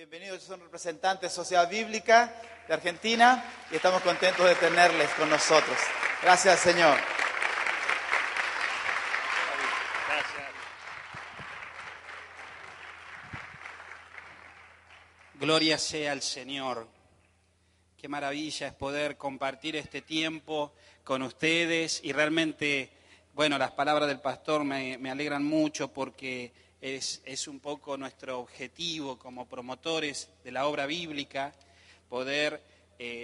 Bienvenidos, son representantes de Sociedad Bíblica de Argentina y estamos contentos de tenerles con nosotros. Gracias, Señor. Gracias. Gloria sea al Señor. Qué maravilla es poder compartir este tiempo con ustedes y realmente, bueno, las palabras del pastor me alegran mucho porque es un poco nuestro objetivo como promotores de la obra bíblica, poder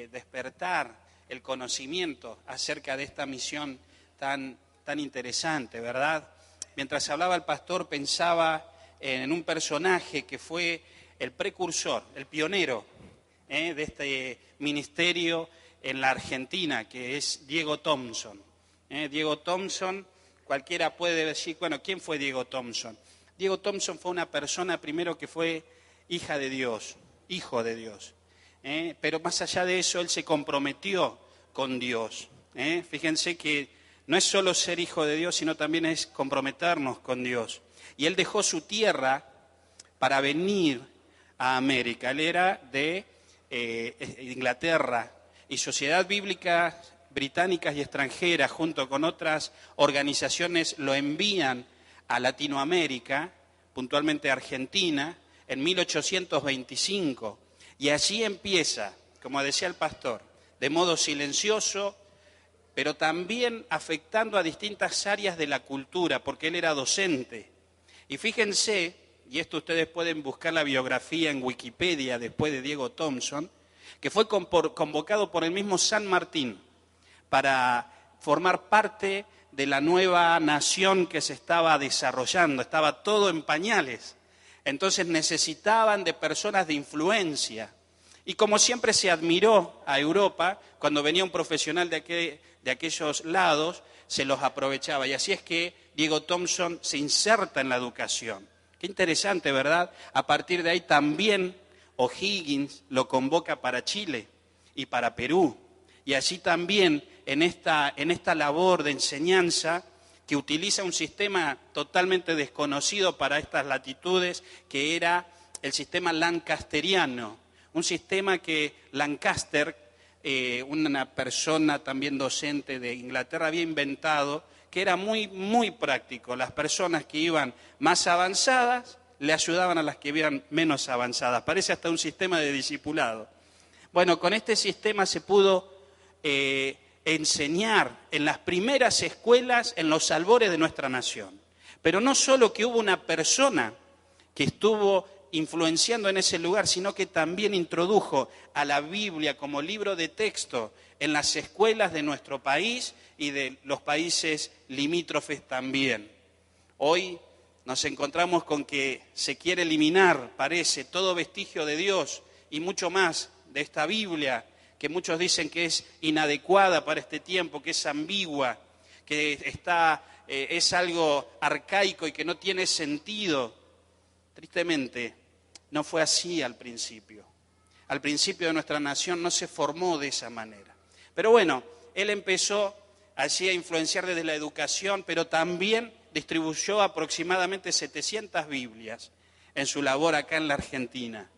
despertar el conocimiento acerca de esta misión tan interesante, ¿verdad? Mientras hablaba el pastor pensaba en un personaje que fue el precursor, el pionero de este ministerio en la Argentina, que es Diego Thompson. Diego Thompson, cualquiera puede decir, bueno, ¿quién fue Diego Thompson? Diego Thompson fue una persona primero que fue hija de Dios, hijo de Dios, pero más allá de eso él se comprometió con Dios. Fíjense que no es solo ser hijo de Dios, sino también es comprometernos con Dios. Y él dejó su tierra para venir a América. Él era de Inglaterra y Sociedad Bíblica británicas y extranjeras, junto con otras organizaciones, lo envían a Latinoamérica, puntualmente a Argentina, en 1825. Y allí empieza, como decía el pastor, de modo silencioso, pero también afectando a distintas áreas de la cultura, porque él era docente. Y fíjense, y esto ustedes pueden buscar la biografía en Wikipedia después de Diego Thompson, que fue convocado por el mismo San Martín para formar parte de la nueva nación que se estaba desarrollando, estaba todo en pañales. Entonces necesitaban de personas de influencia. Y como siempre se admiró a Europa, cuando venía un profesional de aquellos lados, se los aprovechaba. Y así es que Diego Thompson se inserta en la educación. Qué interesante, ¿verdad? A partir de ahí también O'Higgins lo convoca para Chile y para Perú. Y allí también, en esta labor de enseñanza, que utiliza un sistema totalmente desconocido para estas latitudes, que era el sistema lancasteriano, un sistema que Lancaster, una persona también docente de Inglaterra, había inventado, que era muy práctico. Las personas que iban más avanzadas le ayudaban a las que iban menos avanzadas. Parece hasta un sistema de discipulado. Bueno, con este sistema se pudo enseñar en las primeras escuelas en los albores de nuestra nación. Pero no solo que hubo una persona que estuvo influenciando en ese lugar, sino que también introdujo a la Biblia como libro de texto en las escuelas de nuestro país y de los países limítrofes también. Hoy nos encontramos con que se quiere eliminar, parece, todo vestigio de Dios y mucho más de esta Biblia, que muchos dicen que es inadecuada para este tiempo, que es ambigua, que es algo arcaico y que no tiene sentido. Tristemente, no fue así al principio. Al principio de nuestra nación no se formó de esa manera. Pero bueno, él empezó allí a influenciar desde la educación, pero también distribuyó aproximadamente 700 Biblias en su labor acá en la Argentina.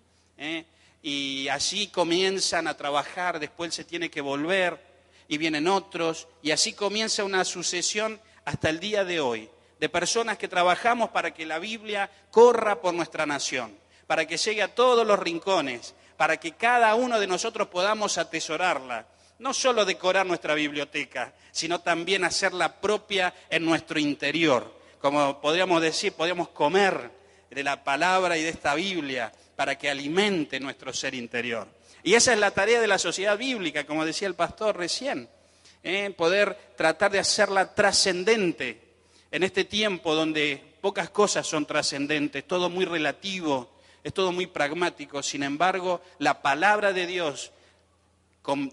Y allí comienzan a trabajar, después se tiene que volver y vienen otros, y así comienza una sucesión hasta el día de hoy, de personas que trabajamos para que la Biblia corra por nuestra nación, para que llegue a todos los rincones, para que cada uno de nosotros podamos atesorarla, no solo decorar nuestra biblioteca, sino también hacerla propia en nuestro interior. Como podríamos decir, podríamos comer de la palabra y de esta Biblia, para que alimente nuestro ser interior. Y esa es la tarea de la sociedad bíblica, como decía el pastor recién, poder tratar de hacerla trascendente en este tiempo donde pocas cosas son trascendentes, todo muy relativo, es todo muy pragmático. Sin embargo, la palabra de Dios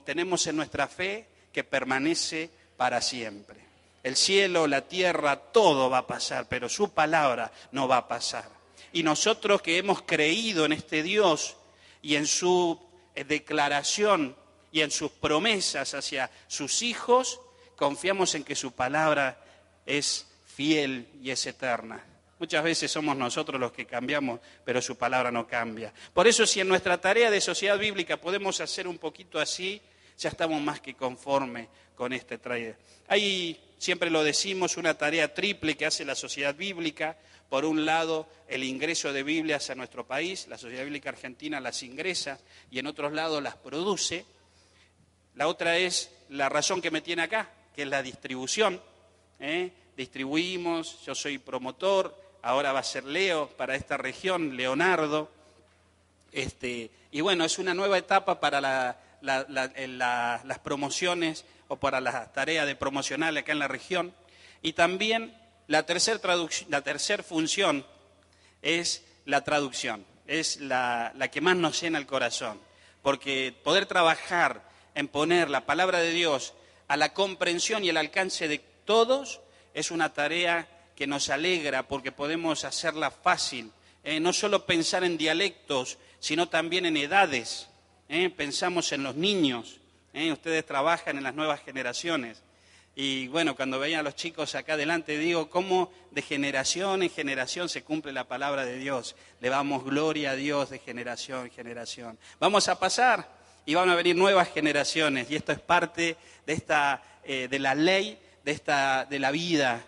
tenemos en nuestra fe que permanece para siempre. El cielo, la tierra, todo va a pasar, pero su palabra no va a pasar. Y nosotros que hemos creído en este Dios y en su declaración y en sus promesas hacia sus hijos, confiamos en que su palabra es fiel y es eterna. Muchas veces somos nosotros los que cambiamos, pero su palabra no cambia. Por eso, si en nuestra tarea de sociedad bíblica podemos hacer un poquito así, ya estamos más que conformes con este trayecto. Hay, siempre lo decimos, una tarea triple que hace la sociedad bíblica. Por un lado, el ingreso de Biblias a nuestro país, la Sociedad Bíblica Argentina las ingresa y en otros lados las produce. La otra es la razón que me tiene acá, que es la distribución. Distribuimos, yo soy promotor, ahora va a ser Leo para esta región, Leonardo. Y bueno, es una nueva etapa para las promociones o para las tareas de promocional acá en la región. Y también la tercer función es la traducción, es la que más nos llena el corazón, porque poder trabajar en poner la palabra de Dios a la comprensión y el alcance de todos es una tarea que nos alegra porque podemos hacerla fácil, no solo pensar en dialectos, sino también en edades, pensamos en los niños, ustedes trabajan en las nuevas generaciones. Y bueno, cuando veía a los chicos acá adelante, digo, cómo de generación en generación se cumple la palabra de Dios. Le damos gloria a Dios de generación en generación. Vamos a pasar y van a venir nuevas generaciones. Y esto es parte de de la ley, de la vida,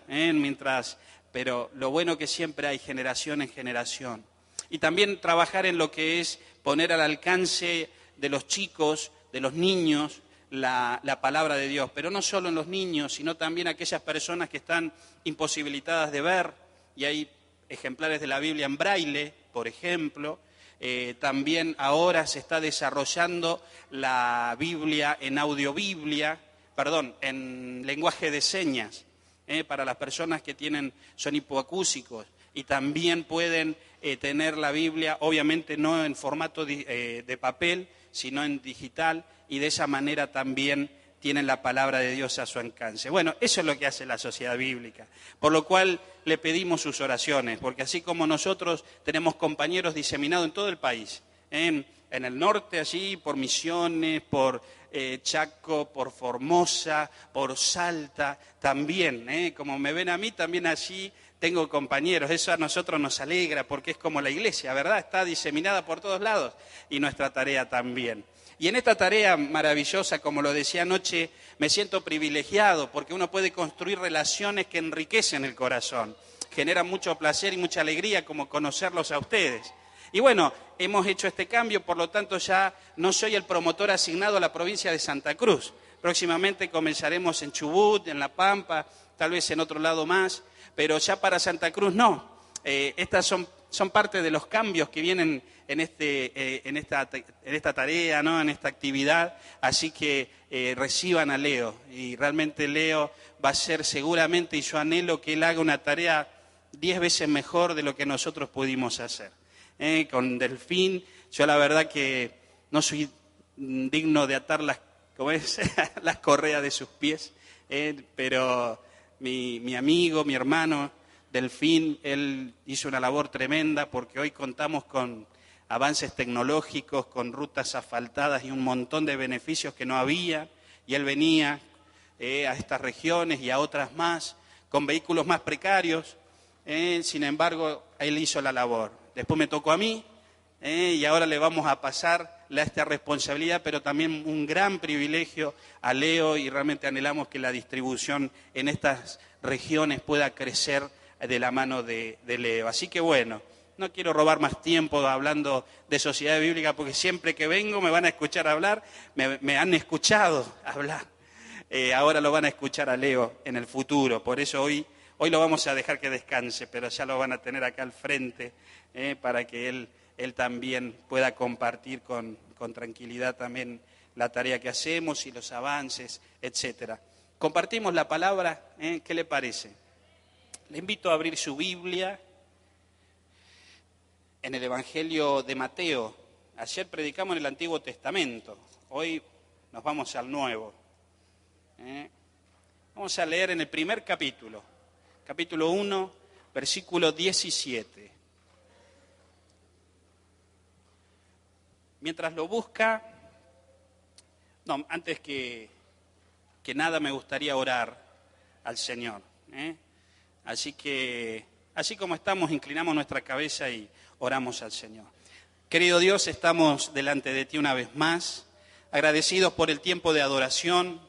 pero lo bueno que siempre hay generación en generación. Y también trabajar en lo que es poner al alcance de los chicos, de los niños, la palabra de Dios, pero no solo en los niños, sino también aquellas personas que están imposibilitadas de ver, y hay ejemplares de la Biblia en braille, por ejemplo. También ahora se está desarrollando la Biblia en en lenguaje de señas, para las personas que son hipoacúsicos, y también pueden tener la Biblia, obviamente no en formato de papel, sino en digital, y de esa manera también tienen la palabra de Dios a su alcance. Bueno, eso es lo que hace la sociedad bíblica, por lo cual le pedimos sus oraciones, porque así como nosotros tenemos compañeros diseminados en todo el país, en el norte allí, por Misiones, por Chaco, por Formosa, por Salta, también, como me ven a mí, también allí tengo compañeros. Eso a nosotros nos alegra, porque es como la iglesia, ¿verdad? Está diseminada por todos lados, y nuestra tarea también. Y en esta tarea maravillosa, como lo decía anoche, me siento privilegiado porque uno puede construir relaciones que enriquecen el corazón, generan mucho placer y mucha alegría, como conocerlos a ustedes. Y bueno, hemos hecho este cambio, por lo tanto ya no soy el promotor asignado a la provincia de Santa Cruz. Próximamente comenzaremos en Chubut, en La Pampa, tal vez en otro lado más, pero ya para Santa Cruz no. Estas son parte de los cambios que vienen en esta tarea, ¿no? En esta actividad, así que reciban a Leo, y realmente Leo va a ser seguramente, y yo anhelo que él haga una tarea 10 veces mejor de lo que nosotros pudimos hacer. Con Delfín, yo la verdad que no soy digno de atar las correas de sus pies, pero mi amigo, mi hermano Delfín, él hizo una labor tremenda, porque hoy contamos con avances tecnológicos, con rutas asfaltadas y un montón de beneficios que no había, y él venía a estas regiones y a otras más, con vehículos más precarios, sin embargo, él hizo la labor. Después me tocó a mí, y ahora le vamos a pasar esta responsabilidad, pero también un gran privilegio a Leo, y realmente anhelamos que la distribución en estas regiones pueda crecer de la mano de Leo. Así que bueno, no quiero robar más tiempo hablando de sociedad bíblica, porque siempre que vengo me van a escuchar hablar, me han escuchado hablar. Ahora lo van a escuchar a Leo en el futuro, por eso hoy lo vamos a dejar que descanse, pero ya lo van a tener acá al frente, para que él también pueda compartir con tranquilidad también la tarea que hacemos y los avances, etcétera. Compartimos la palabra, ¿qué le parece? Le invito a abrir su Biblia en el Evangelio de Mateo. Ayer predicamos en el Antiguo Testamento, hoy nos vamos al Nuevo. Vamos a leer en el primer capítulo 1, versículo 17. Mientras lo busca, antes que nada me gustaría orar al Señor. Así que Así como estamos, inclinamos nuestra cabeza y oramos al Señor. Querido Dios, estamos delante de ti una vez más, agradecidos por el tiempo de adoración,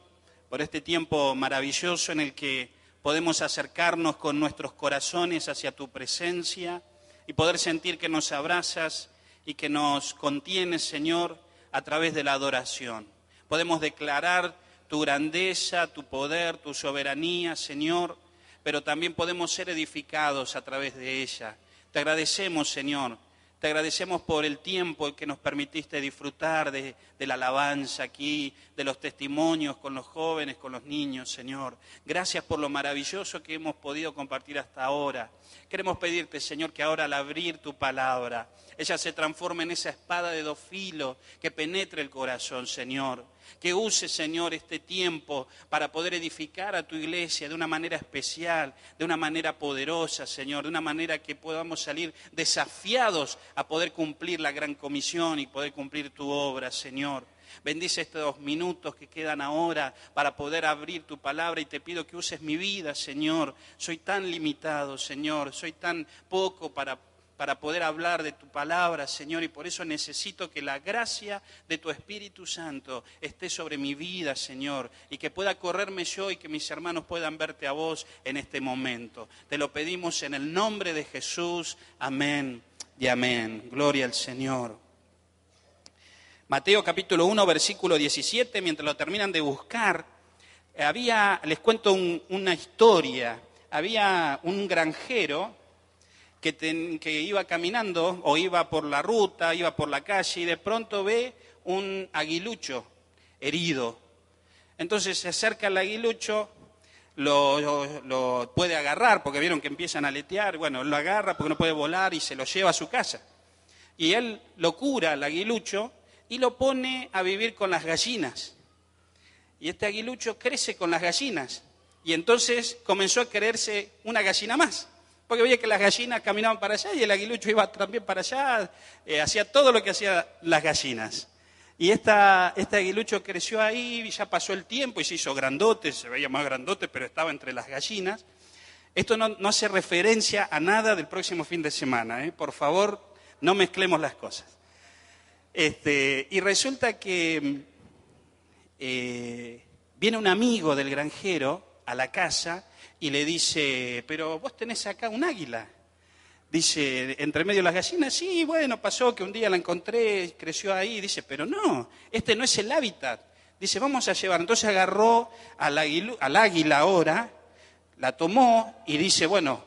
por este tiempo maravilloso en el que podemos acercarnos con nuestros corazones hacia tu presencia y poder sentir que nos abrazas y que nos contienes, Señor, a través de la adoración. Podemos declarar tu grandeza, tu poder, tu soberanía, Señor, pero también podemos ser edificados a través de ella. Te agradecemos, Señor. Te agradecemos por el tiempo que nos permitiste disfrutar de la alabanza aquí, de los testimonios con los jóvenes, con los niños, Señor. Gracias por lo maravilloso que hemos podido compartir hasta ahora. Queremos pedirte, Señor, que ahora al abrir tu palabra, ella se transforme en esa espada de dos filos que penetre el corazón, Señor. Que use, Señor, este tiempo para poder edificar a tu iglesia de una manera especial, de una manera poderosa, Señor, de una manera que podamos salir desafiados a poder cumplir la gran comisión y poder cumplir tu obra, Señor. Bendice estos minutos que quedan ahora para poder abrir tu palabra y te pido que uses mi vida, Señor. Soy tan limitado, Señor, soy tan poco para poder hablar de tu palabra, Señor, y por eso necesito que la gracia de tu Espíritu Santo esté sobre mi vida, Señor, y que pueda correrme yo y que mis hermanos puedan verte a vos en este momento. Te lo pedimos en el nombre de Jesús. Amén y amén. Gloria al Señor. Mateo capítulo 1, versículo 17, mientras lo terminan de buscar, les cuento una historia. Había un granjero que iba caminando o iba por la ruta, iba por la calle y de pronto ve un aguilucho herido. Entonces se acerca al aguilucho, lo puede agarrar porque vieron que empiezan a aletear, bueno, lo agarra porque no puede volar y se lo lleva a su casa. Y él lo cura al aguilucho y lo pone a vivir con las gallinas. Y este aguilucho crece con las gallinas y entonces comenzó a quererse una gallina más. Porque veía que las gallinas caminaban para allá y el aguilucho iba también para allá, hacía todo lo que hacían las gallinas. Y este aguilucho creció ahí, y ya pasó el tiempo y se hizo grandote, se veía más grandote, pero estaba entre las gallinas. Esto no hace referencia a nada del próximo fin de semana, por favor, no mezclemos las cosas. Y resulta que viene un amigo del granjero a la casa y le dice, pero vos tenés acá un águila. Dice, entre medio de las gallinas, sí, bueno, pasó que un día la encontré, creció ahí. Dice, pero no, este no es el hábitat. Dice, vamos a llevar. Entonces agarró al águila ahora, la tomó y dice, bueno,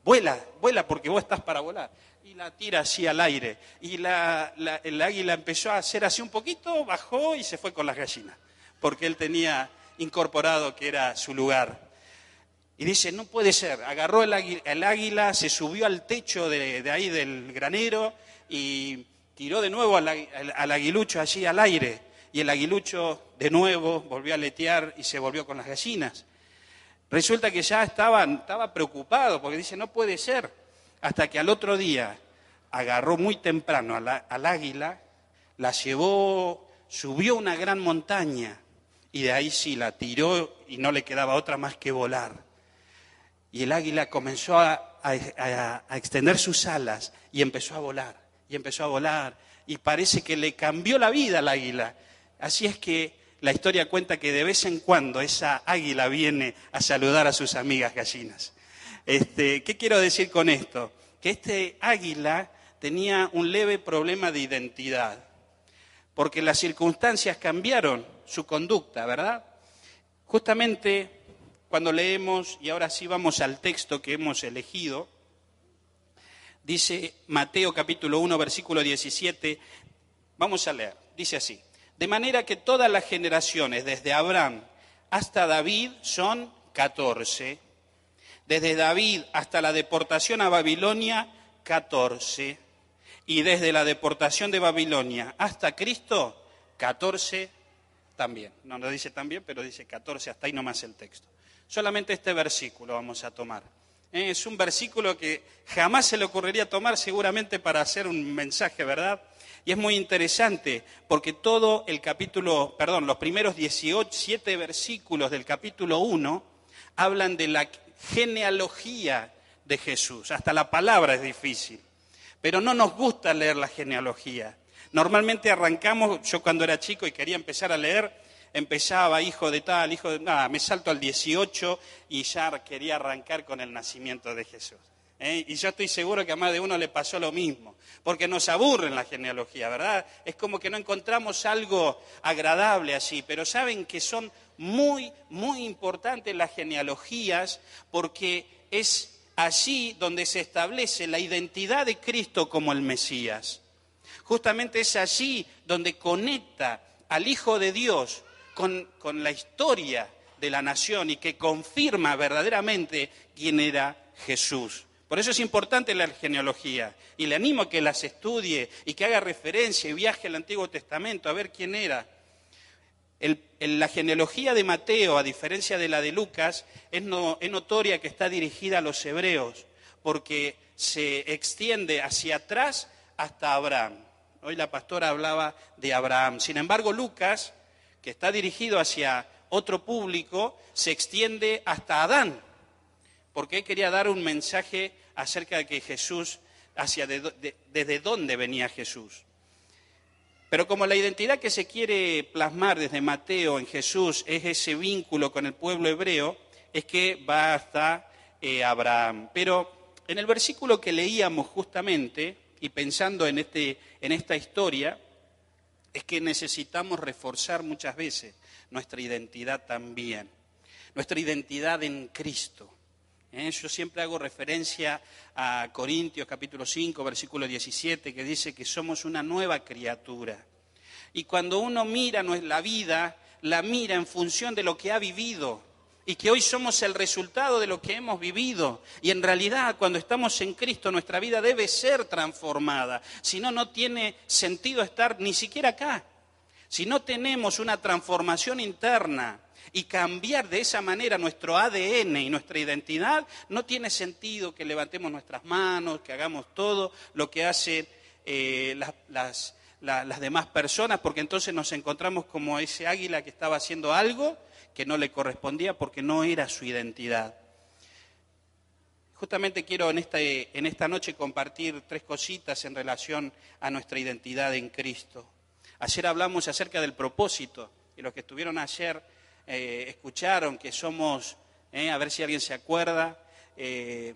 vuela porque vos estás para volar. Y la tira así al aire. Y el águila empezó a hacer así un poquito, bajó y se fue con las gallinas. Porque él tenía incorporado que era su lugar. Y dice, no puede ser. Agarró el águila, se subió al techo de ahí del granero y tiró de nuevo al aguilucho allí al aire. Y el aguilucho de nuevo volvió a aletear y se volvió con las gallinas. Resulta que ya estaba preocupado porque dice, no puede ser. Hasta que al otro día agarró muy temprano al águila, la llevó, subió una gran montaña y de ahí sí la tiró y no le quedaba otra más que volar. Y el águila comenzó a extender sus alas y empezó a volar, y parece que le cambió la vida al águila. Así es que la historia cuenta que de vez en cuando esa águila viene a saludar a sus amigas gallinas. ¿Qué quiero decir con esto? Que este águila tenía un leve problema de identidad, porque las circunstancias cambiaron su conducta, ¿verdad? Justamente cuando leemos, y ahora sí vamos al texto que hemos elegido, dice Mateo capítulo 1, versículo 17, vamos a leer, dice así, de manera que todas las generaciones, desde Abraham hasta David, son 14, desde David hasta la deportación a Babilonia, 14, y desde la deportación de Babilonia hasta Cristo, 14 también. No lo dice también, pero dice 14, hasta ahí nomás el texto. Solamente este versículo vamos a tomar. Es un versículo que jamás se le ocurriría tomar seguramente para hacer un mensaje, ¿verdad? Y es muy interesante porque todo el capítulo, los primeros 17 versículos del capítulo 1 hablan de la genealogía de Jesús. Hasta la palabra es difícil. Pero no nos gusta leer la genealogía. Normalmente arrancamos, yo cuando era chico y quería empezar a leer, empezaba hijo de tal, hijo de... Nada, me salto al 18 y ya quería arrancar con el nacimiento de Jesús. Y yo estoy seguro que a más de uno le pasó lo mismo, porque nos aburre en la genealogía, ¿verdad? Es como que no encontramos algo agradable allí, pero saben que son muy, muy importantes las genealogías porque es allí donde se establece la identidad de Cristo como el Mesías. Justamente es allí donde conecta al Hijo de Dios con la historia de la nación y que confirma verdaderamente quién era Jesús. Por eso es importante la genealogía y le animo a que las estudie y que haga referencia y viaje al Antiguo Testamento a ver quién era. La genealogía de Mateo, a diferencia de la de Lucas, es notoria que está dirigida a los hebreos porque se extiende hacia atrás hasta Abraham. Hoy la pastora hablaba de Abraham. Sin embargo, Lucas, que está dirigido hacia otro público, se extiende hasta Adán. Porque quería dar un mensaje acerca de que Jesús, desde dónde venía Jesús. Pero como la identidad que se quiere plasmar desde Mateo en Jesús es ese vínculo con el pueblo hebreo, es que va hasta Abraham. Pero en el versículo que leíamos justamente, y pensando en esta historia, es que necesitamos reforzar muchas veces nuestra identidad también, nuestra identidad en Cristo. Yo siempre hago referencia a Corintios capítulo 5, versículo 17, que dice que somos una nueva criatura. Y cuando uno mira la vida, la mira en función de lo que ha vivido. Y que hoy somos el resultado de lo que hemos vivido. Y en realidad, cuando estamos en Cristo, nuestra vida debe ser transformada. Si no, no tiene sentido estar ni siquiera acá. Si no tenemos una transformación interna y cambiar de esa manera nuestro ADN y nuestra identidad, no tiene sentido que levantemos nuestras manos, que hagamos todo lo que hacen las demás personas, porque entonces nos encontramos como ese águila que estaba haciendo algo que no le correspondía porque no era su identidad. Justamente quiero en esta noche compartir 3 cositas en relación a nuestra identidad en Cristo. Ayer hablamos acerca del propósito, y los que estuvieron ayer escucharon que somos, a ver si alguien se acuerda, que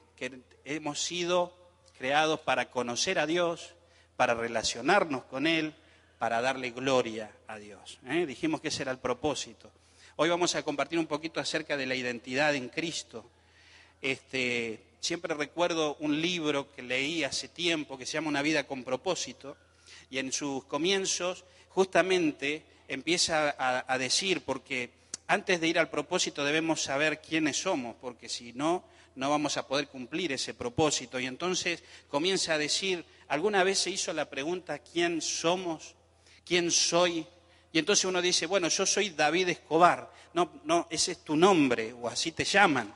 hemos sido creados para conocer a Dios, para relacionarnos con Él, para darle gloria a Dios. Dijimos que ese era el propósito. Hoy vamos a compartir un poquito acerca de la identidad en Cristo. Siempre recuerdo un libro que leí hace tiempo que se llama Una vida con propósito, y en sus comienzos justamente empieza a decir, porque antes de ir al propósito debemos saber quiénes somos, porque si no, no vamos a poder cumplir ese propósito. Y entonces comienza a decir, ¿alguna vez se hizo la pregunta quién somos? ¿Quién soy? Y entonces uno dice, bueno, yo soy David Escobar. No, ese es tu nombre, o así te llaman.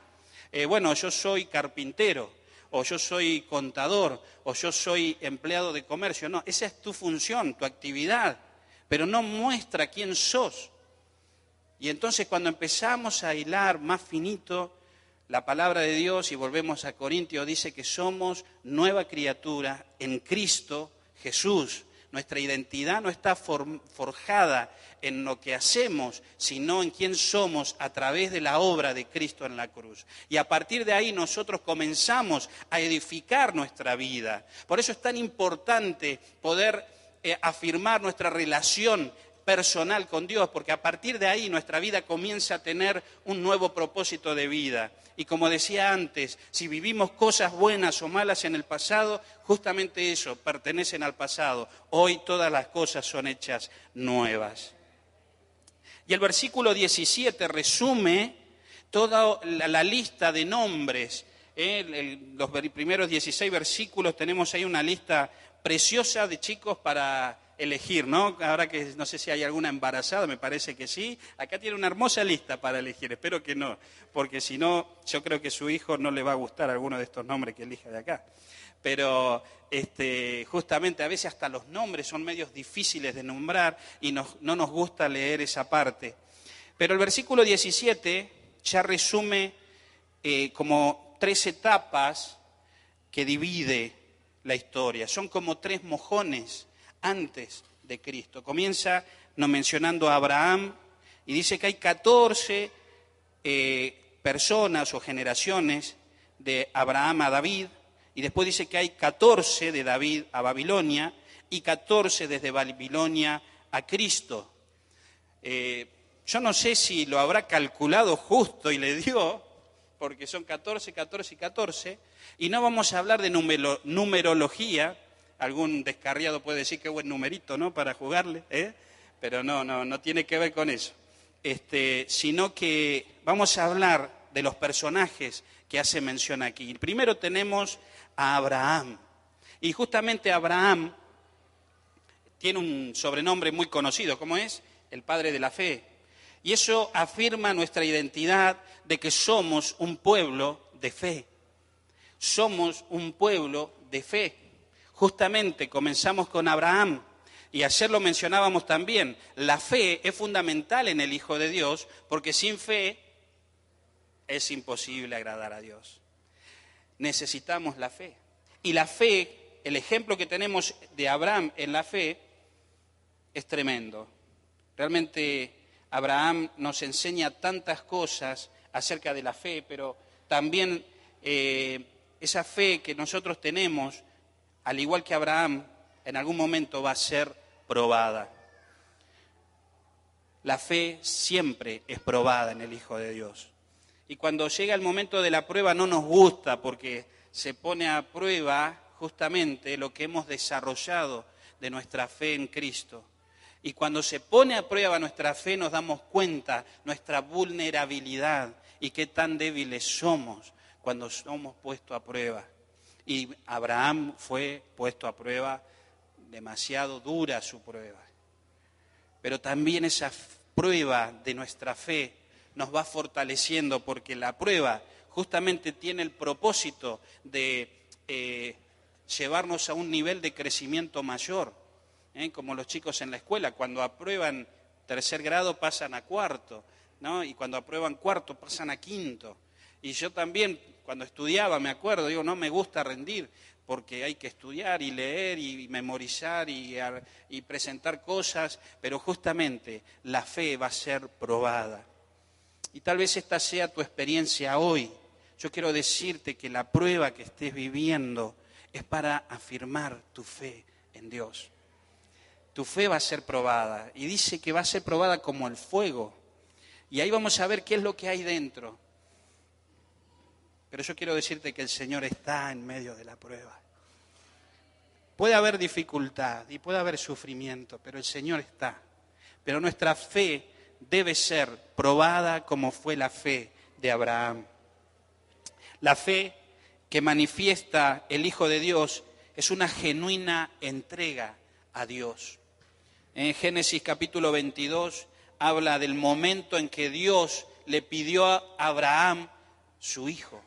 Bueno, yo soy carpintero, o yo soy contador, o yo soy empleado de comercio. No, esa es tu función, tu actividad, pero no muestra quién sos. Y entonces cuando empezamos a hilar más finito la palabra de Dios y volvemos a Corintios, dice que somos nueva criatura en Cristo Jesús. Nuestra identidad no está forjada en lo que hacemos, sino en quién somos a través de la obra de Cristo en la cruz. Y a partir de ahí nosotros comenzamos a edificar nuestra vida. Por eso es tan importante poder afirmar nuestra relación personal con Dios, porque a partir de ahí nuestra vida comienza a tener un nuevo propósito de vida. Y como decía antes, si vivimos cosas buenas o malas en el pasado, justamente eso, pertenecen al pasado. Hoy todas las cosas son hechas nuevas. Y el versículo 17 resume toda la lista de nombres. Los primeros 16 versículos tenemos ahí una lista preciosa de chicos para elegir, ¿no? Ahora que no sé si hay alguna embarazada, me parece que sí. Acá tiene una hermosa lista para elegir, espero que no, porque si no, yo creo que a su hijo no le va a gustar alguno de estos nombres que elija de acá. Pero justamente a veces hasta los nombres son medios difíciles de nombrar y no nos gusta leer esa parte. Pero el versículo 17 ya resume como 3 etapas que divide la historia. Son como 3 mojones antes de Cristo. Comienza no mencionando a Abraham y dice que hay 14 personas o generaciones de Abraham a David, y después dice que hay 14 de David a Babilonia y 14 desde Babilonia a Cristo. Yo no sé si lo habrá calculado justo y le dio, porque son 14, 14 y 14, y no vamos a hablar de numerología. Algún descarriado puede decir qué buen numerito, ¿no?, para jugarle, pero no tiene que ver con eso. Sino que vamos a hablar de los personajes que hace mención aquí. Primero tenemos a Abraham, y justamente Abraham tiene un sobrenombre muy conocido, ¿cómo es? El padre de la fe. Y eso afirma nuestra identidad de que somos un pueblo de fe. Somos un pueblo de fe. Justamente comenzamos con Abraham, y ayer lo mencionábamos también. La fe es fundamental en el Hijo de Dios, porque sin fe es imposible agradar a Dios. Necesitamos la fe. Y la fe, el ejemplo que tenemos de Abraham en la fe, es tremendo. Realmente Abraham nos enseña tantas cosas acerca de la fe, pero también esa fe que nosotros tenemos, al igual que Abraham, en algún momento va a ser probada. La fe siempre es probada en el Hijo de Dios. Y cuando llega el momento de la prueba no nos gusta, porque se pone a prueba justamente lo que hemos desarrollado de nuestra fe en Cristo. Y cuando se pone a prueba nuestra fe nos damos cuenta nuestra vulnerabilidad y qué tan débiles somos cuando somos puestos a prueba. Y Abraham fue puesto a prueba, demasiado dura su prueba. Pero también esa prueba de nuestra fe nos va fortaleciendo, porque la prueba justamente tiene el propósito de llevarnos a un nivel de crecimiento mayor. Como los chicos en la escuela, cuando aprueban 3er grado pasan a 4º, ¿no? Y cuando aprueban 4º pasan a 5º. Y yo también, cuando estudiaba, me acuerdo, digo, no me gusta rendir, porque hay que estudiar y leer y memorizar y presentar cosas, pero justamente la fe va a ser probada. Y tal vez esta sea tu experiencia hoy. Yo quiero decirte que la prueba que estés viviendo es para afirmar tu fe en Dios. Tu fe va a ser probada, y dice que va a ser probada como el fuego. Y ahí vamos a ver qué es lo que hay dentro. Pero yo quiero decirte que el Señor está en medio de la prueba. Puede haber dificultad y puede haber sufrimiento, pero el Señor está. Pero nuestra fe debe ser probada como fue la fe de Abraham. La fe que manifiesta el Hijo de Dios es una genuina entrega a Dios. En Génesis capítulo 22 habla del momento en que Dios le pidió a Abraham su hijo.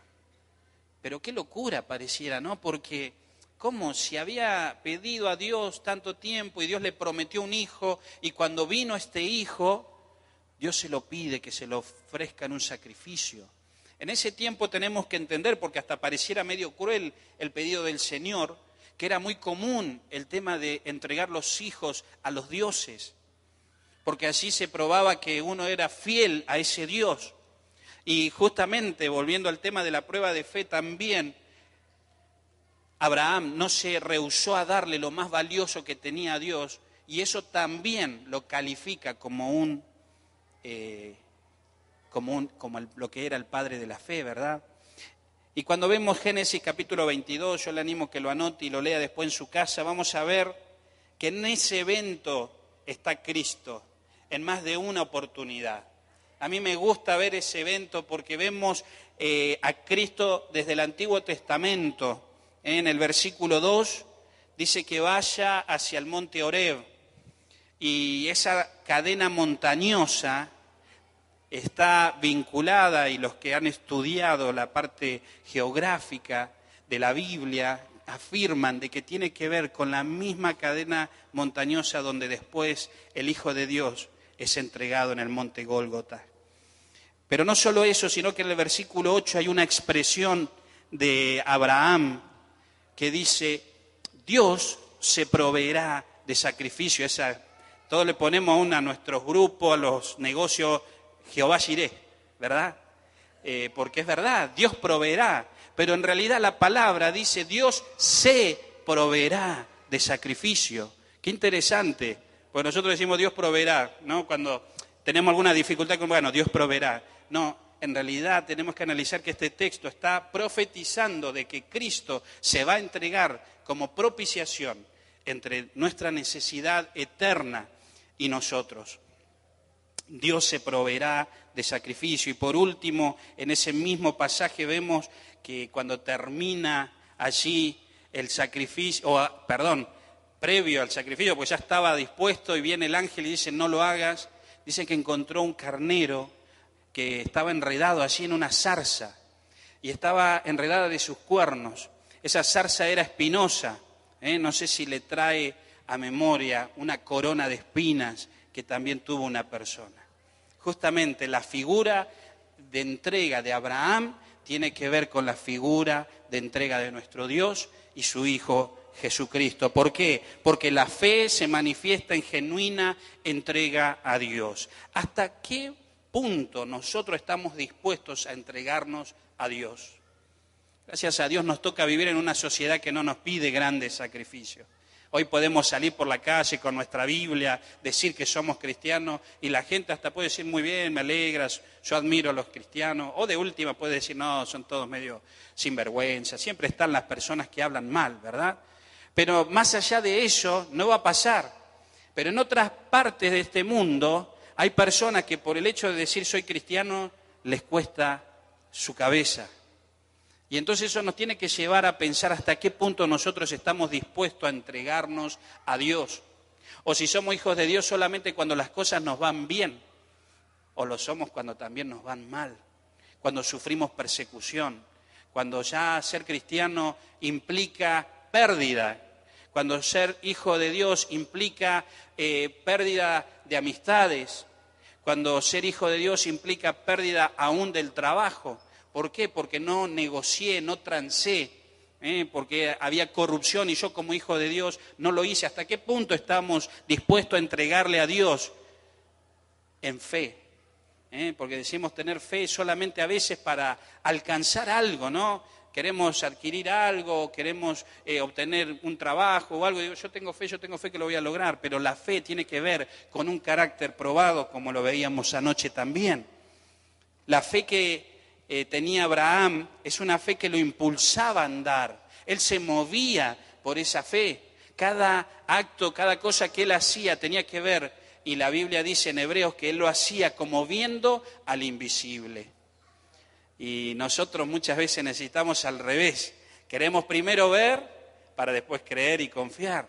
Pero qué locura pareciera, ¿no? Porque ¿cómo? Si había pedido a Dios tanto tiempo y Dios le prometió un hijo, y cuando vino este hijo, Dios se lo pide que se lo ofrezca en un sacrificio. En ese tiempo tenemos que entender, porque hasta pareciera medio cruel el pedido del Señor, que era muy común el tema de entregar los hijos a los dioses, porque así se probaba que uno era fiel a ese Dios. Y justamente, volviendo al tema de la prueba de fe también, Abraham no se rehusó a darle lo más valioso que tenía a Dios, y eso también lo califica como lo que era el padre de la fe, ¿verdad? Y cuando vemos Génesis capítulo 22, yo le animo que lo anote y lo lea después en su casa, vamos a ver que en ese evento está Cristo, en más de una oportunidad. A mí me gusta ver ese evento porque vemos a Cristo desde el Antiguo Testamento. En el versículo 2 dice que vaya hacia el monte Horeb, y esa cadena montañosa está vinculada, y los que han estudiado la parte geográfica de la Biblia afirman de que tiene que ver con la misma cadena montañosa donde después el Hijo de Dios es entregado en el monte Gólgota. Pero no solo eso, sino que en el versículo 8 hay una expresión de Abraham que dice, Dios se proveerá de sacrificio. Todos le ponemos a nuestros grupos, a los negocios, Jehová Jireh, ¿verdad? Porque es verdad, Dios proveerá, pero en realidad la palabra dice, Dios se proveerá de sacrificio. Qué interesante, porque nosotros decimos Dios proveerá, ¿no? Cuando tenemos alguna dificultad, bueno, Dios proveerá. No, en realidad tenemos que analizar que este texto está profetizando de que Cristo se va a entregar como propiciación entre nuestra necesidad eterna y nosotros. Dios se proveerá de sacrificio. Y por último, en ese mismo pasaje vemos que cuando termina allí el sacrificio, previo al sacrificio, pues ya estaba dispuesto y viene el ángel y dice, no lo hagas. Dice que encontró un carnero que estaba enredado allí en una zarza y estaba enredada de sus cuernos. Esa zarza era espinosa, no sé si le trae a memoria una corona de espinas que también tuvo una persona. Justamente la figura de entrega de Abraham tiene que ver con la figura de entrega de nuestro Dios y su Hijo Jesucristo. ¿Por qué? Porque la fe se manifiesta en genuina entrega a Dios. ¿Hasta qué punto nosotros estamos dispuestos a entregarnos a Dios? Gracias a Dios nos toca vivir en una sociedad que no nos pide grandes sacrificios. Hoy podemos salir por la calle con nuestra Biblia, decir que somos cristianos y la gente hasta puede decir muy bien, me alegras, yo admiro a los cristianos. O de última puede decir, no, son todos medio sinvergüenza. Siempre están las personas que hablan mal, ¿verdad? Pero más allá de eso no va a pasar. Pero en otras partes de este mundo hay personas que por el hecho de decir soy cristiano les cuesta su cabeza. Y entonces eso nos tiene que llevar a pensar hasta qué punto nosotros estamos dispuestos a entregarnos a Dios. O si somos hijos de Dios solamente cuando las cosas nos van bien. O lo somos cuando también nos van mal. Cuando sufrimos persecución. Cuando ya ser cristiano implica pérdida. Cuando ser hijo de Dios implica pérdida de amistades. Cuando ser hijo de Dios implica pérdida aún del trabajo. ¿Por qué? Porque no negocié, no transé, porque había corrupción y yo como hijo de Dios no lo hice. ¿Hasta qué punto estamos dispuestos a entregarle a Dios en fe? Porque decimos tener fe solamente a veces para alcanzar algo, ¿no? Queremos adquirir algo, queremos obtener un trabajo o algo. Digo, yo tengo fe que lo voy a lograr, pero la fe tiene que ver con un carácter probado, como lo veíamos anoche también. La fe que tenía Abraham es una fe que lo impulsaba a andar. Él se movía por esa fe. Cada acto, cada cosa que él hacía tenía que ver, y la Biblia dice en Hebreos que él lo hacía como viendo al invisible. Y nosotros muchas veces necesitamos al revés. Queremos primero ver para después creer y confiar.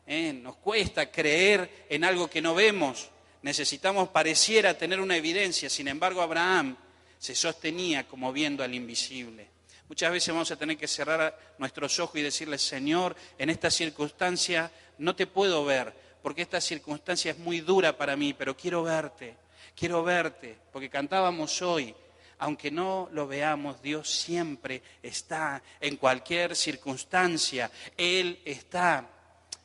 Nos cuesta creer en algo que no vemos. Necesitamos, pareciera tener una evidencia. Sin embargo, Abraham se sostenía como viendo al invisible. Muchas veces vamos a tener que cerrar nuestros ojos y decirle, Señor, en esta circunstancia no te puedo ver, porque esta circunstancia es muy dura para mí, pero quiero verte, porque cantábamos hoy, aunque no lo veamos, Dios siempre está en cualquier circunstancia, Él está,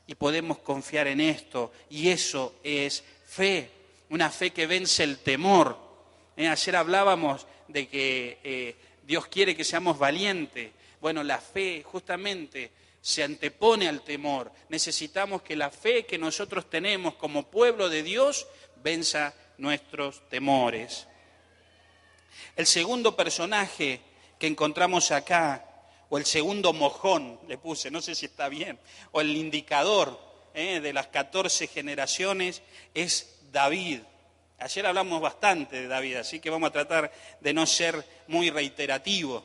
y podemos confiar en esto, y eso es fe, una fe que vence el temor. Ayer hablábamos de que Dios quiere que seamos valientes. Bueno, la fe justamente se antepone al temor. Necesitamos que la fe que nosotros tenemos como pueblo de Dios venza nuestros temores. El segundo personaje que encontramos acá, o el segundo mojón, le puse, no sé si está bien, o el indicador de las 14 generaciones, es David. Ayer hablamos bastante de David, así que vamos a tratar de no ser muy reiterativo.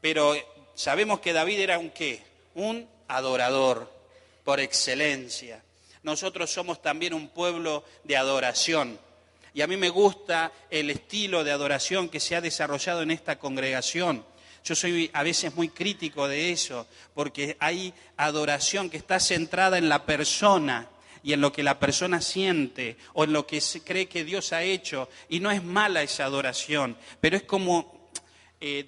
Pero sabemos que David era un ¿qué? Un adorador por excelencia. Nosotros somos también un pueblo de adoración. Y a mí me gusta el estilo de adoración que se ha desarrollado en esta congregación. Yo soy a veces muy crítico de eso, porque hay adoración que está centrada en la persona y en lo que la persona siente o en lo que se cree que Dios ha hecho. Y no es mala esa adoración, pero es como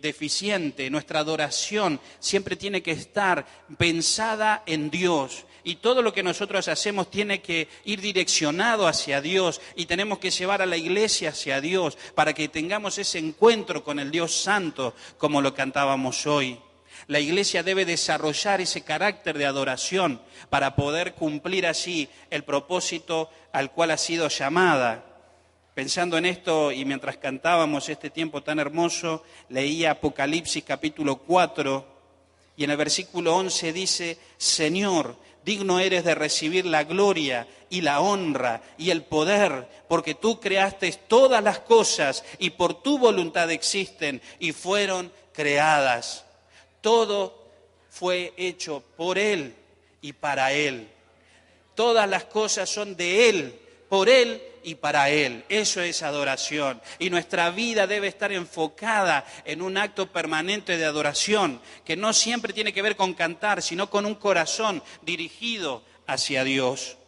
deficiente. Nuestra adoración siempre tiene que estar pensada en Dios. Y todo lo que nosotros hacemos tiene que ir direccionado hacia Dios y tenemos que llevar a la iglesia hacia Dios para que tengamos ese encuentro con el Dios Santo como lo cantábamos hoy. La iglesia debe desarrollar ese carácter de adoración para poder cumplir así el propósito al cual ha sido llamada. Pensando en esto y mientras cantábamos este tiempo tan hermoso, leía Apocalipsis capítulo 4 y en el versículo 11 dice: Señor, digno eres de recibir la gloria y la honra y el poder, porque tú creaste todas las cosas y por tu voluntad existen y fueron creadas. Todo fue hecho por Él y para Él. Todas las cosas son de Él, por Él y para Él. Eso es adoración. Y nuestra vida debe estar enfocada en un acto permanente de adoración, que no siempre tiene que ver con cantar, sino con un corazón dirigido hacia Dios.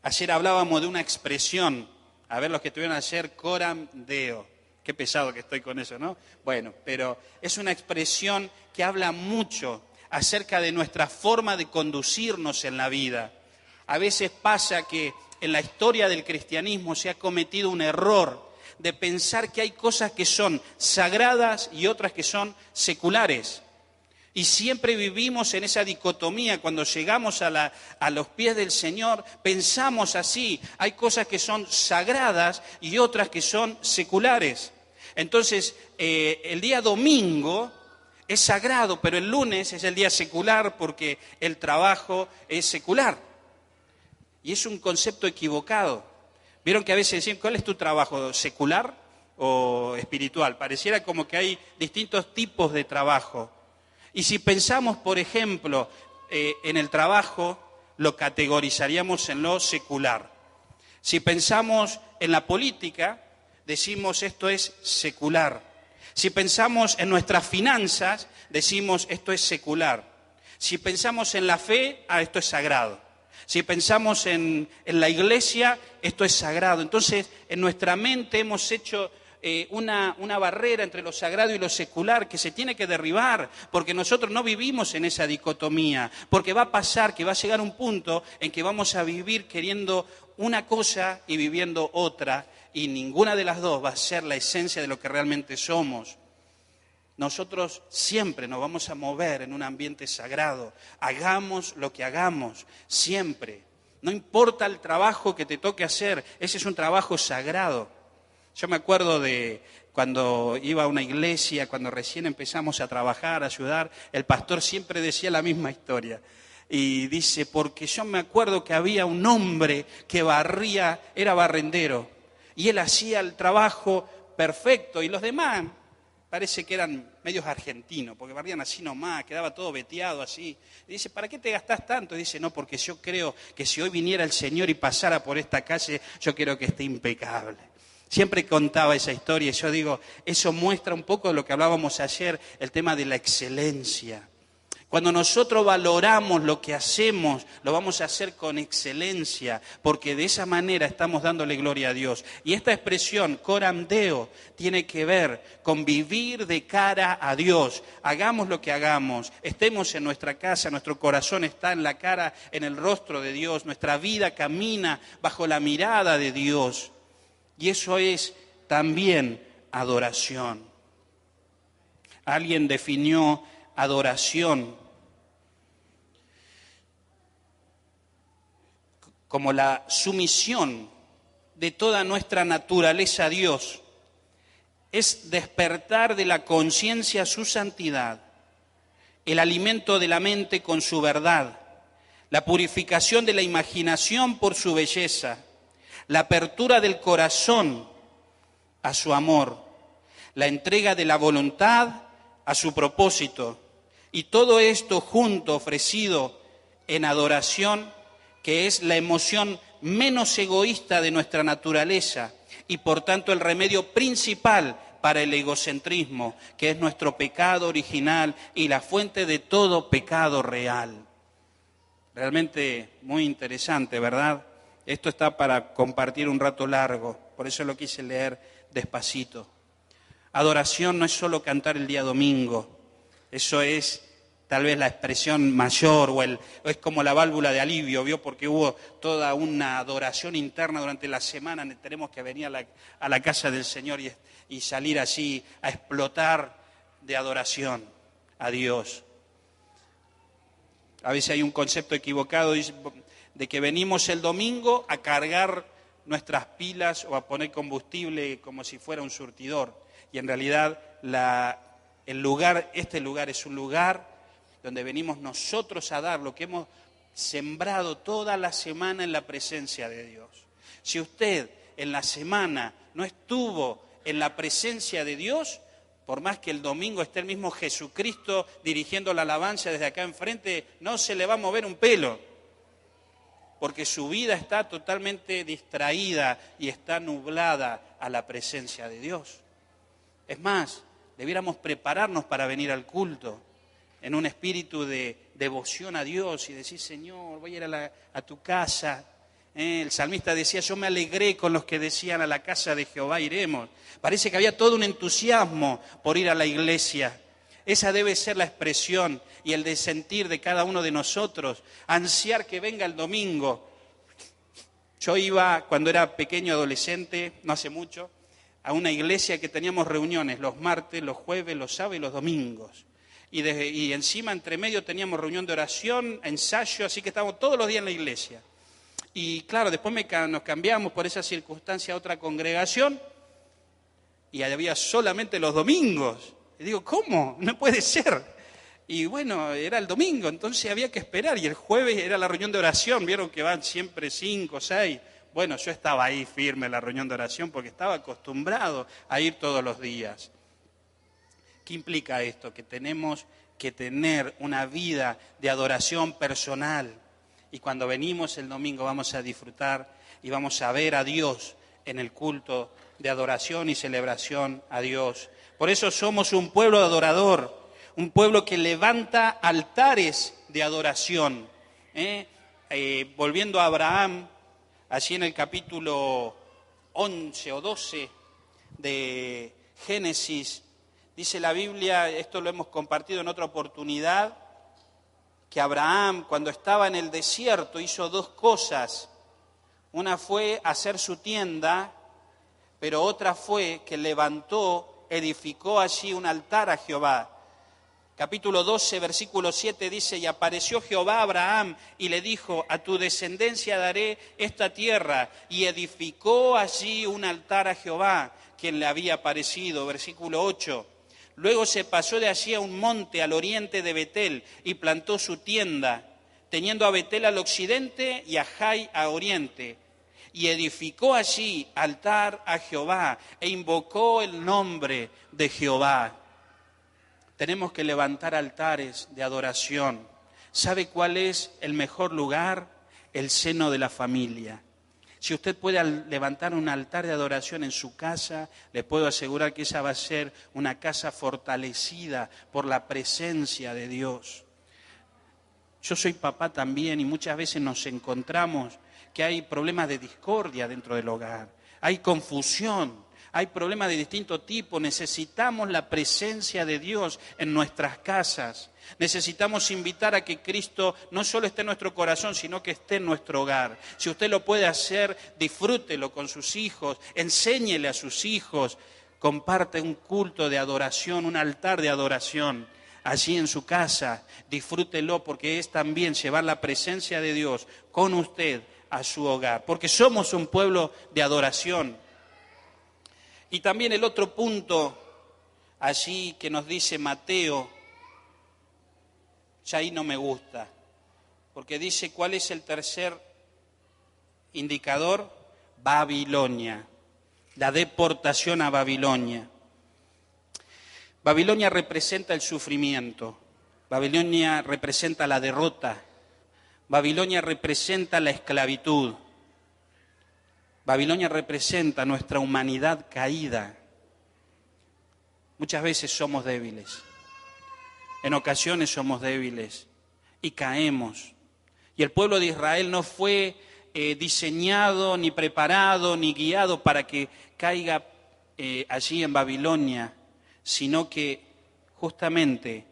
Ayer hablábamos de una expresión, a ver los que estuvieron ayer, coram deo. Qué pesado que estoy con eso, ¿no? Bueno, pero es una expresión que habla mucho acerca de nuestra forma de conducirnos en la vida. A veces pasa que en la historia del cristianismo se ha cometido un error de pensar que hay cosas que son sagradas y otras que son seculares. Y siempre vivimos en esa dicotomía. Cuando llegamos a los pies del Señor, pensamos así. Hay cosas que son sagradas y otras que son seculares. Entonces, el día domingo es sagrado, pero el lunes es el día secular porque el trabajo es secular. Y es un concepto equivocado. ¿Vieron que a veces decían, ¿cuál es tu trabajo? ¿Secular o espiritual? Pareciera como que hay distintos tipos de trabajo. Y si pensamos, por ejemplo, en el trabajo, lo categorizaríamos en lo secular. Si pensamos en la política, decimos esto es secular. Si pensamos en nuestras finanzas, decimos esto es secular. Si pensamos en la fe, esto es sagrado. Si pensamos en la iglesia, esto es sagrado. Entonces, en nuestra mente hemos hecho una barrera entre lo sagrado y lo secular que se tiene que derribar, porque nosotros no vivimos en esa dicotomía, porque va a pasar que va a llegar un punto en que vamos a vivir queriendo una cosa y viviendo otra, y ninguna de las dos va a ser la esencia de lo que realmente somos. Nosotros siempre nos vamos a mover en un ambiente sagrado, hagamos lo que hagamos, siempre. No importa el trabajo que te toque hacer, ese es un trabajo sagrado. Yo me acuerdo de cuando iba a una iglesia, cuando recién empezamos a trabajar, a ayudar, el pastor siempre decía la misma historia. Y dice, porque yo me acuerdo que había un hombre que barría, era barrendero, y él hacía el trabajo perfecto, y los demás parece que eran medios argentinos, porque barrían así nomás, quedaba todo veteado así. Y dice, ¿para qué te gastás tanto? Y dice, no, porque yo creo que si hoy viniera el Señor y pasara por esta calle, yo quiero que esté impecable. Siempre contaba esa historia y yo digo, eso muestra un poco de lo que hablábamos ayer, el tema de la excelencia. Cuando nosotros valoramos lo que hacemos, lo vamos a hacer con excelencia, porque de esa manera estamos dándole gloria a Dios. Y esta expresión, coram deo, tiene que ver con vivir de cara a Dios. Hagamos lo que hagamos, estemos en nuestra casa, nuestro corazón está en la cara, en el rostro de Dios, nuestra vida camina bajo la mirada de Dios. Y eso es también adoración. Alguien definió adoración como la sumisión de toda nuestra naturaleza a Dios. Es despertar de la conciencia su santidad, el alimento de la mente con su verdad, la purificación de la imaginación por su belleza, la apertura del corazón a su amor, la entrega de la voluntad a su propósito, y todo esto junto ofrecido en adoración, que es la emoción menos egoísta de nuestra naturaleza y por tanto el remedio principal para el egocentrismo, que es nuestro pecado original y la fuente de todo pecado real. Realmente muy interesante, ¿verdad? Esto está para compartir un rato largo, por eso lo quise leer despacito. Adoración no es solo cantar el día domingo. Eso es tal vez la expresión mayor o es como la válvula de alivio, ¿vio? Porque hubo toda una adoración interna durante la semana. Tenemos que venir a la casa del Señor y salir así a explotar de adoración a Dios. A veces hay un concepto equivocado de que venimos el domingo a cargar nuestras pilas o a poner combustible como si fuera un surtidor. Y en realidad este lugar es un lugar donde venimos nosotros a dar lo que hemos sembrado toda la semana en la presencia de Dios. Si usted en la semana no estuvo en la presencia de Dios, por más que el domingo esté el mismo Jesucristo dirigiendo la alabanza desde acá enfrente, no se le va a mover un pelo, porque su vida está totalmente distraída y está nublada a la presencia de Dios. Es más, debiéramos prepararnos para venir al culto en un espíritu de devoción a Dios y decir, Señor, voy a ir a tu casa. El salmista decía, yo me alegré con los que decían, a la casa de Jehová iremos. Parece que había todo un entusiasmo por ir a la iglesia. Esa debe ser la expresión y el de sentir de cada uno de nosotros, ansiar que venga el domingo. Yo iba, cuando era pequeño adolescente, no hace mucho, a una iglesia que teníamos reuniones los martes, los jueves, los sábados y los domingos. Y encima, entre medio, teníamos reunión de oración, ensayo, así que estábamos todos los días en la iglesia. Y claro, después nos cambiamos por esa circunstancia a otra congregación y había solamente los domingos. Y digo, ¿cómo? No puede ser. Y bueno, era el domingo, entonces había que esperar. Y el jueves era la reunión de oración, vieron que van siempre 5, 6. Bueno, yo estaba ahí firme en la reunión de oración porque estaba acostumbrado a ir todos los días. ¿Qué implica esto? Que tenemos que tener una vida de adoración personal. Y cuando venimos el domingo vamos a disfrutar y vamos a ver a Dios en el culto de adoración y celebración a Dios. Por eso somos un pueblo adorador, un pueblo que levanta altares de adoración. Volviendo a Abraham, allí en el capítulo 11 o 12 de Génesis, dice la Biblia, esto lo hemos compartido en otra oportunidad, que Abraham, cuando estaba en el desierto, hizo dos cosas. Una fue hacer su tienda, pero otra fue que edificó allí un altar a Jehová. Capítulo 12, versículo 7 dice, y apareció Jehová a Abraham y le dijo, a tu descendencia daré esta tierra. Y edificó allí un altar a Jehová, quien le había aparecido. Versículo 8. Luego se pasó de allí a un monte al oriente de Betel y plantó su tienda, teniendo a Betel al occidente y a Jai a oriente. Y edificó allí altar a Jehová e invocó el nombre de Jehová. Tenemos que levantar altares de adoración. ¿Sabe cuál es el mejor lugar? El seno de la familia. Si usted puede levantar un altar de adoración en su casa, le puedo asegurar que esa va a ser una casa fortalecida por la presencia de Dios. Yo soy papá también y muchas veces nos encontramos que hay problemas de discordia dentro del hogar, hay confusión, hay problemas de distinto tipo. Necesitamos la presencia de Dios en nuestras casas. Necesitamos invitar a que Cristo no solo esté en nuestro corazón, sino que esté en nuestro hogar. Si usted lo puede hacer, disfrútelo con sus hijos, enséñele a sus hijos, comparte un culto de adoración, un altar de adoración allí en su casa. Disfrútelo porque es también llevar la presencia de Dios con usted a su hogar, porque somos un pueblo de adoración. Y también el otro punto allí que nos dice Mateo, ya ahí no me gusta, porque dice, ¿cuál es el tercer indicador? Babilonia, la deportación a Babilonia. Babilonia representa el sufrimiento, Babilonia representa la derrota, Babilonia representa la esclavitud, Babilonia representa nuestra humanidad caída. Muchas veces somos débiles. En ocasiones somos débiles y caemos. Y el pueblo de Israel no fue diseñado, ni preparado, ni guiado para que caiga allí en Babilonia. sino que justamente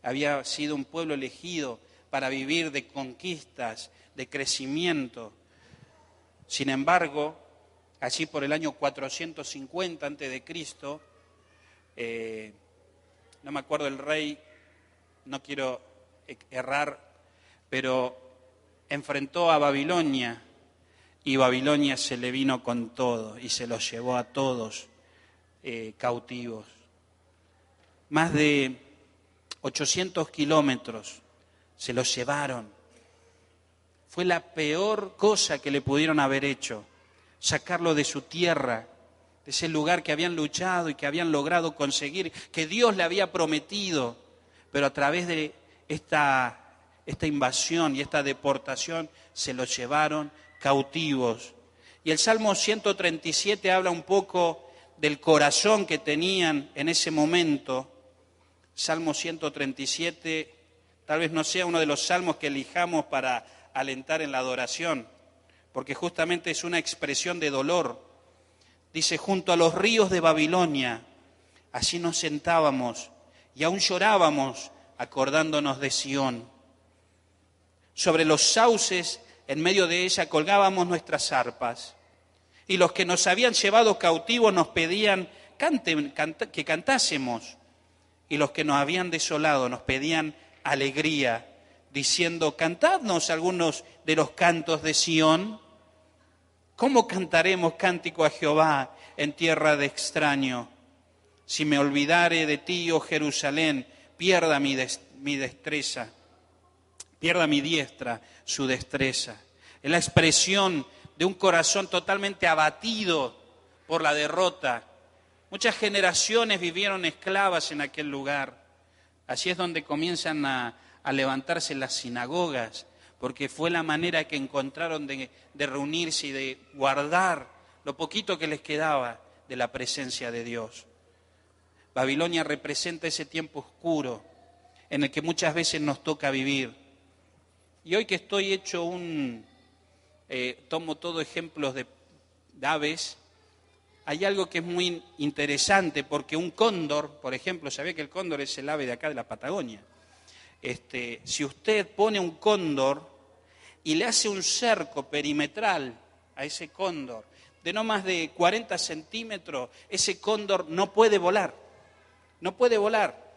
había sido un pueblo elegido para vivir de conquistas, de crecimiento. Sin embargo, allí por el año 450 a.C., no me acuerdo el rey, no quiero errar, pero enfrentó a Babilonia y Babilonia se le vino con todo y se los llevó a todos cautivos. Más de 800 kilómetros se los llevaron. Fue la peor cosa que le pudieron haber hecho, sacarlo de su tierra, de ese lugar que habían luchado y que habían logrado conseguir, que Dios le había prometido, pero a través de esta invasión y esta deportación se los llevaron cautivos. Y el Salmo 137 habla un poco del corazón que tenían en ese momento. Salmo 137 tal vez no sea uno de los salmos que elijamos para alentar en la adoración, porque justamente es una expresión de dolor. Dice, junto a los ríos de Babilonia, allí nos sentábamos y aún llorábamos acordándonos de Sión. Sobre los sauces, en medio de ella, colgábamos nuestras arpas. Y los que nos habían llevado cautivos nos pedían que cantásemos. Y los que nos habían desolado nos pedían alegría, diciendo, cantadnos algunos de los cantos de Sión. ¿Cómo cantaremos cántico a Jehová en tierra de extraño? Si me olvidare de ti, oh Jerusalén, pierda mi destreza, pierda mi diestra su destreza. Es la expresión de un corazón totalmente abatido por la derrota. Muchas generaciones vivieron esclavas en aquel lugar. Así es donde comienzan a levantarse las sinagogas, porque fue la manera que encontraron de reunirse y de guardar lo poquito que les quedaba de la presencia de Dios. Babilonia representa ese tiempo oscuro en el que muchas veces nos toca vivir. Y hoy que estoy hecho tomo todo ejemplos de aves, hay algo que es muy interesante, porque un cóndor, por ejemplo, ¿sabía que el cóndor es el ave de acá de la Patagonia? Si usted pone un cóndor y le hace un cerco perimetral a ese cóndor de no más de 40 centímetros, ese cóndor no puede volar, no puede volar.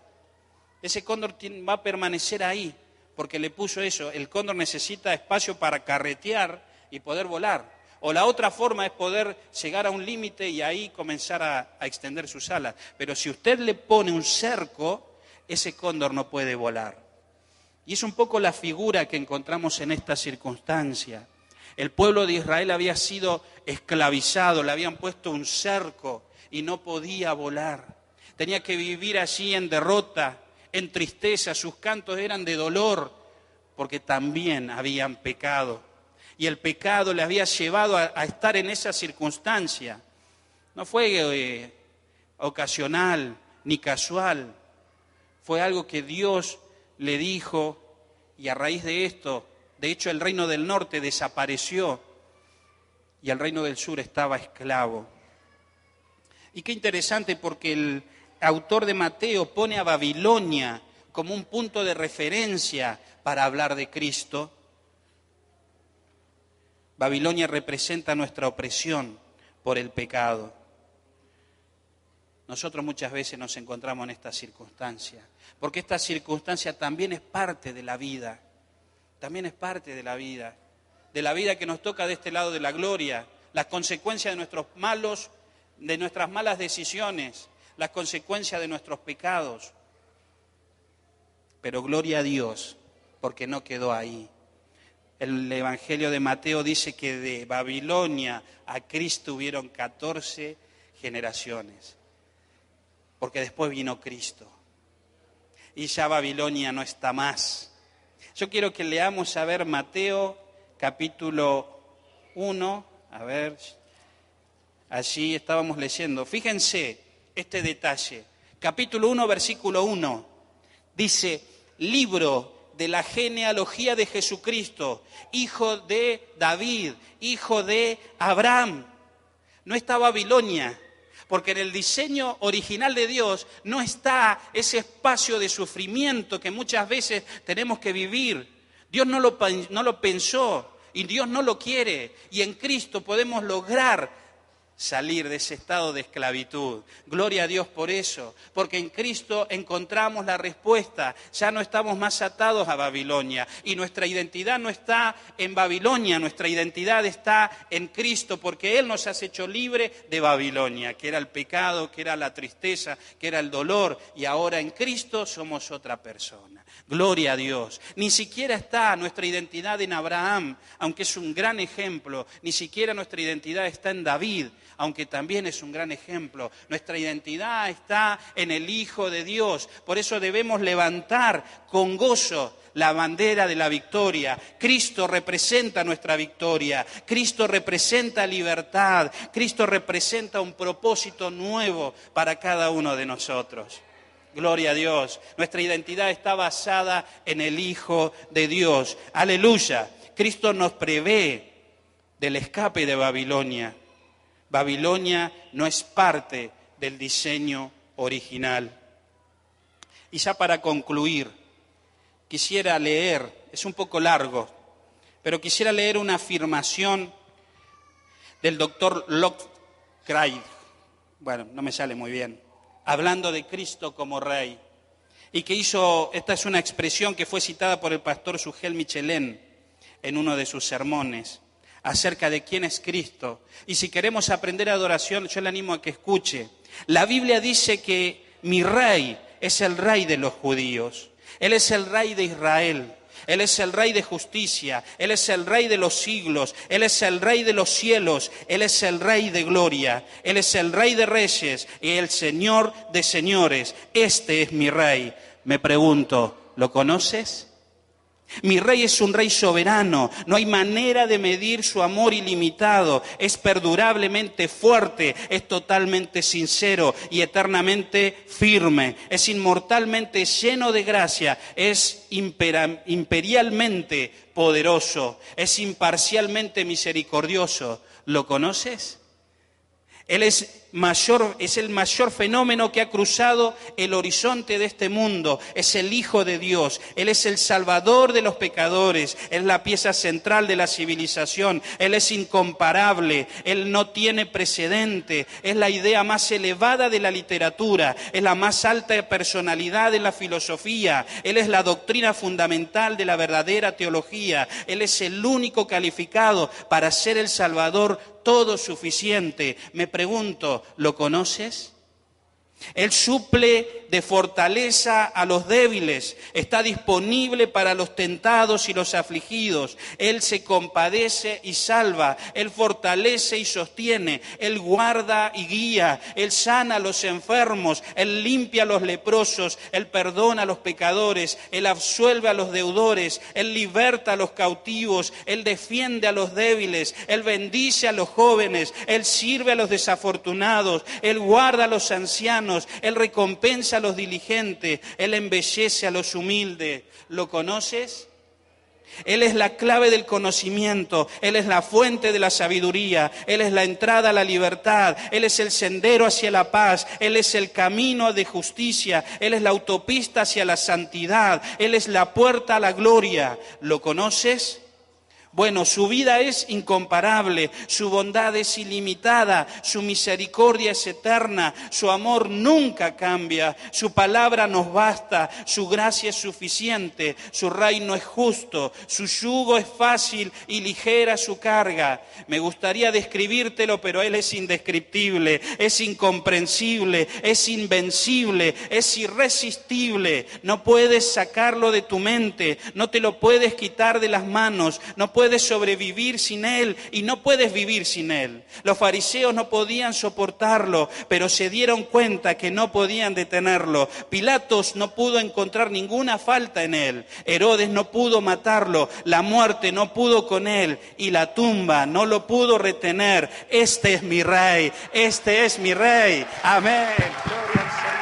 Ese cóndor va a permanecer ahí, porque le puso eso. El cóndor necesita espacio para carretear y poder volar. O la otra forma es poder llegar a un límite y ahí comenzar a extender sus alas. Pero si usted le pone un cerco, ese cóndor no puede volar. Y es un poco la figura que encontramos en esta circunstancia. El pueblo de Israel había sido esclavizado, le habían puesto un cerco y no podía volar. Tenía que vivir allí en derrota, en tristeza, sus cantos eran de dolor, porque también habían pecado. Y el pecado le había llevado a estar en esa circunstancia. No fue ocasional ni casual, fue algo que Dios le dijo, y a raíz de esto, de hecho el reino del norte desapareció y el reino del sur estaba esclavo. Y qué interesante, porque el autor de Mateo pone a Babilonia como un punto de referencia para hablar de Cristo. Babilonia representa nuestra opresión por el pecado. Nosotros muchas veces nos encontramos en esta circunstancia, porque esta circunstancia también es parte de la vida, también es parte de la vida que nos toca de este lado de la gloria, las consecuencias de nuestras malas decisiones, las consecuencias de nuestros pecados. Pero gloria a Dios, porque no quedó ahí. El Evangelio de Mateo dice que de Babilonia a Cristo hubieron 14 generaciones, porque después vino Cristo. Y ya Babilonia no está más. Yo quiero que leamos a ver Mateo capítulo 1, a ver, allí estábamos leyendo. Fíjense este detalle. Capítulo 1, versículo 1, dice, libro de la genealogía de Jesucristo, hijo de David, hijo de Abraham. No está Babilonia. Porque en el diseño original de Dios no está ese espacio de sufrimiento que muchas veces tenemos que vivir. Dios no lo pensó y Dios no lo quiere. Y en Cristo podemos lograr salir de ese estado de esclavitud. Gloria a Dios por eso, porque en Cristo encontramos la respuesta. Ya no estamos más atados a Babilonia y nuestra identidad no está en Babilonia, nuestra identidad está en Cristo, porque Él nos ha hecho libre de Babilonia, que era el pecado, que era la tristeza, que era el dolor, y ahora en Cristo somos otra persona. Gloria a Dios. Ni siquiera está nuestra identidad en Abraham, aunque es un gran ejemplo. Ni siquiera nuestra identidad está en David, aunque también es un gran ejemplo. Nuestra identidad está en el Hijo de Dios. Por eso debemos levantar con gozo la bandera de la victoria. Cristo representa nuestra victoria. Cristo representa libertad. Cristo representa un propósito nuevo para cada uno de nosotros. Gloria a Dios. Nuestra identidad está basada en el Hijo de Dios. Aleluya. Cristo nos prevé del escape de Babilonia. Babilonia no es parte del diseño original. Y ya para concluir, quisiera leer, es un poco largo, pero quisiera leer una afirmación del doctor Lovejoy, bueno, no me sale muy bien, hablando de Cristo como Rey, y que esta es una expresión que fue citada por el pastor Sugel Michelén en uno de sus sermones, acerca de quién es Cristo. Y si queremos aprender adoración, yo le animo a que escuche. La Biblia dice que mi Rey es el Rey de los judíos. Él es el Rey de Israel. Él es el Rey de justicia. Él es el Rey de los siglos. Él es el Rey de los cielos. Él es el Rey de gloria. Él es el Rey de reyes y el Señor de señores. Este es mi Rey. Me pregunto, ¿lo conoces? Mi Rey es un Rey soberano, no hay manera de medir su amor ilimitado, es perdurablemente fuerte, es totalmente sincero y eternamente firme, es inmortalmente lleno de gracia, es imperialmente poderoso, es imparcialmente misericordioso. ¿Lo conoces? Él es el mayor fenómeno que ha cruzado el horizonte de este mundo. Es el Hijo de Dios. Él es el Salvador de los pecadores. Es la pieza central de la civilización. Él es incomparable. Él no tiene precedente. Es la idea más elevada de la literatura. Es la más alta personalidad de la filosofía. Él es la doctrina fundamental de la verdadera teología. Él es el único calificado para ser el Salvador todo suficiente. Me pregunto, ¿lo conoces? Él suple de fortaleza a los débiles, está disponible para los tentados y los afligidos. Él se compadece y salva, Él fortalece y sostiene, Él guarda y guía, Él sana a los enfermos, Él limpia a los leprosos, Él perdona a los pecadores, Él absuelve a los deudores, Él liberta a los cautivos, Él defiende a los débiles, Él bendice a los jóvenes, Él sirve a los desafortunados, Él guarda a los ancianos, Él recompensa a los diligentes, Él embellece a los humildes. ¿Lo conoces? Él es la clave del conocimiento, Él es la fuente de la sabiduría, Él es la entrada a la libertad, Él es el sendero hacia la paz, Él es el camino de justicia, Él es la autopista hacia la santidad, Él es la puerta a la gloria. ¿Lo conoces? Bueno, su vida es incomparable, su bondad es ilimitada, su misericordia es eterna, su amor nunca cambia, su palabra nos basta, su gracia es suficiente, su reino es justo, su yugo es fácil y ligera su carga. Me gustaría describírtelo, pero Él es indescriptible, es incomprensible, es invencible, es irresistible. No puedes sacarlo de tu mente, no te lo puedes quitar de las manos, no puedes sobrevivir sin Él y no puedes vivir sin Él. Los fariseos no podían soportarlo, pero se dieron cuenta que no podían detenerlo. Pilatos no pudo encontrar ninguna falta en Él. Herodes no pudo matarlo. La muerte no pudo con Él y la tumba no lo pudo retener. Este es mi Rey, este es mi Rey. Amén. Gloria al Señor.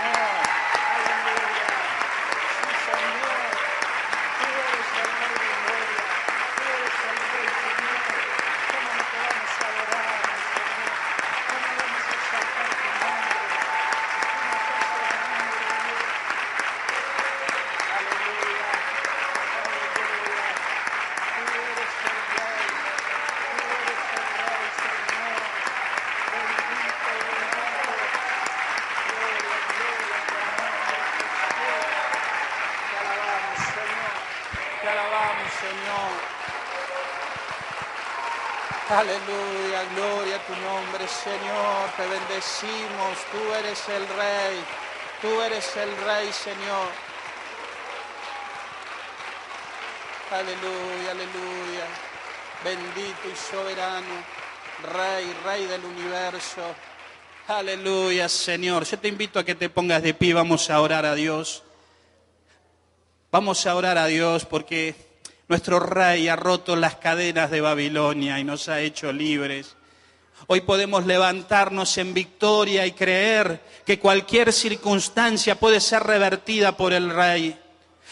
Aleluya, gloria a tu nombre, Señor. Te bendecimos. Tú eres el Rey. Tú eres el Rey, Señor. Aleluya, aleluya. Bendito y soberano, Rey, Rey del universo. Aleluya, Señor. Yo te invito a que te pongas de pie. Vamos a orar a Dios. Vamos a orar a Dios porque nuestro Rey ha roto las cadenas de Babilonia y nos ha hecho libres. Hoy podemos levantarnos en victoria y creer que cualquier circunstancia puede ser revertida por el Rey.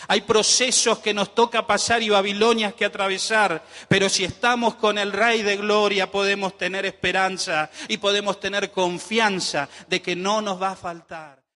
Hay procesos que nos toca pasar y Babilonias que atravesar, pero si estamos con el Rey de Gloria podemos tener esperanza y podemos tener confianza de que no nos va a faltar.